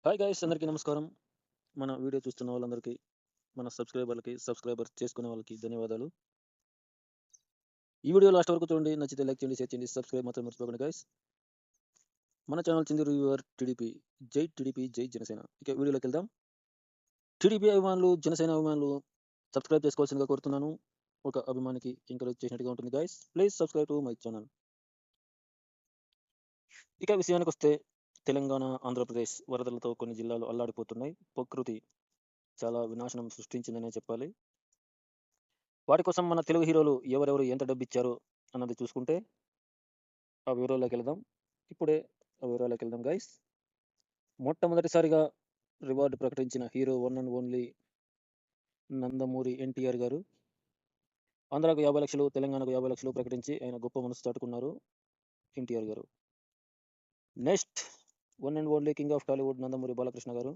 Hi guys, అందరికీ నమస్కారం. మన వీడియో చూస్తున్న వాళ్ళందరికీ, మన సబ్స్క్రైబర్ చేసుకునే వాళ్ళకి ధన్యవాదాలు. ఈ వీడియో లాస్ట్ వరకు చూడండి. నచ్చితే లైక్ చేయండి, షేర్ చేయండి, సబ్స్క్రైబ్ మాత్రం మర్చిపోకండి గైస్. మన ఛానల్ చింది రివ్యూవర్ టీడీపీ, జై జనసేన. ఇక వీడియోలోకి వెళ్దాం. టీడీపీ అభిమానులు, జనసేన అభిమానులు సబ్స్క్రైబ్ చేసుకోవాల్సిందిగా కోరుతున్నాను. ఒక అభిమానికి ఎంకరేజ్ చేసినట్టుగా ఉంటుంది guys. Please subscribe to my channel. ఇక విషయానికి వస్తే, తెలంగాణ, ఆంధ్రప్రదేశ్ వరదలతో కొన్ని జిల్లాలు అల్లాడిపోతున్నాయి. ప్రకృతి చాలా వినాశనం సృష్టించిందనే చెప్పాలి. వాటి కోసం మన తెలుగు హీరోలు ఎవరెవరు ఎంత డబ్బు ఇచ్చారో అన్నది చూసుకుంటే ఆ వివరాల్లోకి వెళ్దాం గైస్. మొట్టమొదటిసారిగా రివార్డు ప్రకటించిన hero one and only Nandamuri NTR గారు. ఆంధ్రాకు 50 లక్షలు, తెలంగాణకు 50 లక్షలు ప్రకటించి ఆయన గొప్ప మనసు చాటుకున్నారు ఎన్టీఆర్ గారు. Next, one and only king of Tollywood Nandamuri Balakrishna గారు.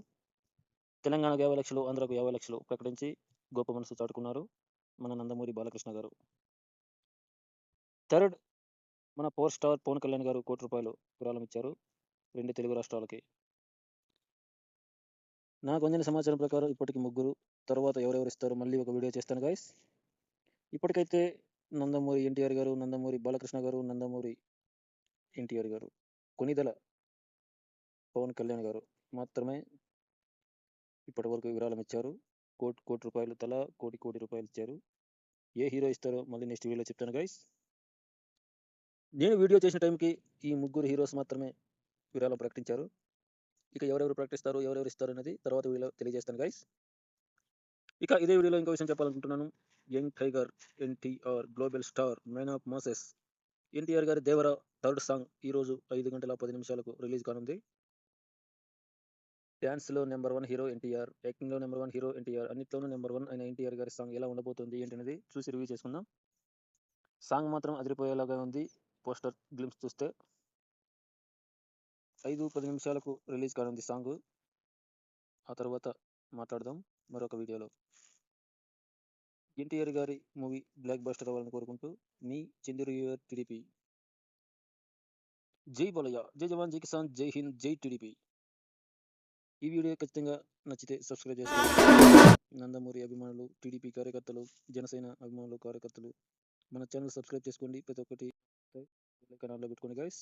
తెలంగాణకు 50 లక్షలు, ఆంధ్రాకు 50 లక్షలు ప్రకటించి గొప్ప మనసు చాటుకున్నారు మన నందమూరి బాలకృష్ణ గారు. థర్డ్, మన పవర్ స్టార్ పవన్ కళ్యాణ్ గారు ₹1 విరాళం ఇచ్చారు 2 తెలుగు రాష్ట్రాలకి. నాకు అందిన సమాచారం ప్రకారం ఇప్పటికి 3. తర్వాత ఎవరెవరు ఇస్తారో మళ్ళీ ఒక వీడియో చేస్తాను గైస్. ఇప్పటికైతే నందమూరి ఎన్టీఆర్ గారు, నందమూరి బాలకృష్ణ గారు, నందమూరి ఎన్టీఆర్ గారు, కొనిదెల పవన్ కళ్యాణ్ గారు మాత్రమే ఇప్పటి వరకు విరాళం ఇచ్చారు. ₹1 తలా కోటి రూపాయలు ఇచ్చారు. ఏ హీరో ఇస్తారో మళ్ళీ నెక్స్ట్ వీడియోలో చెప్తాను గైస్. నేను వీడియో చేసిన టైంకి ఈ 3 హీరోస్ మాత్రమే విరాళం ప్రకటించారు. ఇక ఎవరెవరు ప్రకటిస్తారు, ఎవరెవరు ఇస్తారు అనేది తర్వాత వీడియోలో తెలియజేస్తాను గైస్. ఇక ఇదే వీడియోలో ఇంకో విషయం చెప్పాలనుకుంటున్నాను. Young tiger NTR, global star, man of masses NTR గారి దేవర థర్డ్ సాంగ్ ఈరోజు 5:10 రిలీజ్ కానుంది. డ్యాన్స్లో నెంబర్ 1 హీరో ఎన్టీఆర్, యాక్టింగ్లో నెంబర్ 1 హీరో ఎన్టీఆర్, అన్నిట్లోనూ నెంబర్ 1 అయిన ఎన్టీఆర్ గారి సాంగ్ ఎలా ఉండబోతుంది ఏంటనేది చూసి రివ్యూ చేసుకుందాం. సాంగ్ మాత్రం అదిరిపోయేలాగా ఉంది. పోస్టర్ గ్లిమ్స్ చూస్తే 5-10 రిలీజ్ కానుంది సాంగ్. ఆ తర్వాత మాట్లాడదాం మరొక వీడియోలో. ఎన్టీఆర్ గారి మూవీ బ్లాక్ బస్టర్ అవ్వాలని కోరుకుంటూ మీ చింది రివ్యూవర్ టీడీపీ. జై బాలయ్య, జై జవాన్, జై కిసాన్, జై హింద్, జై టీడీపీ. ఈ వీడియో ఖచ్చితంగా నచ్చితే సబ్స్క్రైబ్ చేసుకోండి. నందమూరి అభిమానులు, టీడీపీ కార్యకర్తలు, జనసేన అభిమానులు, కార్యకర్తలు మన ఛానల్ సబ్స్క్రైబ్ చేసుకోండి. ప్రతి ఒక్కటి పెట్టుకోండి గైస్.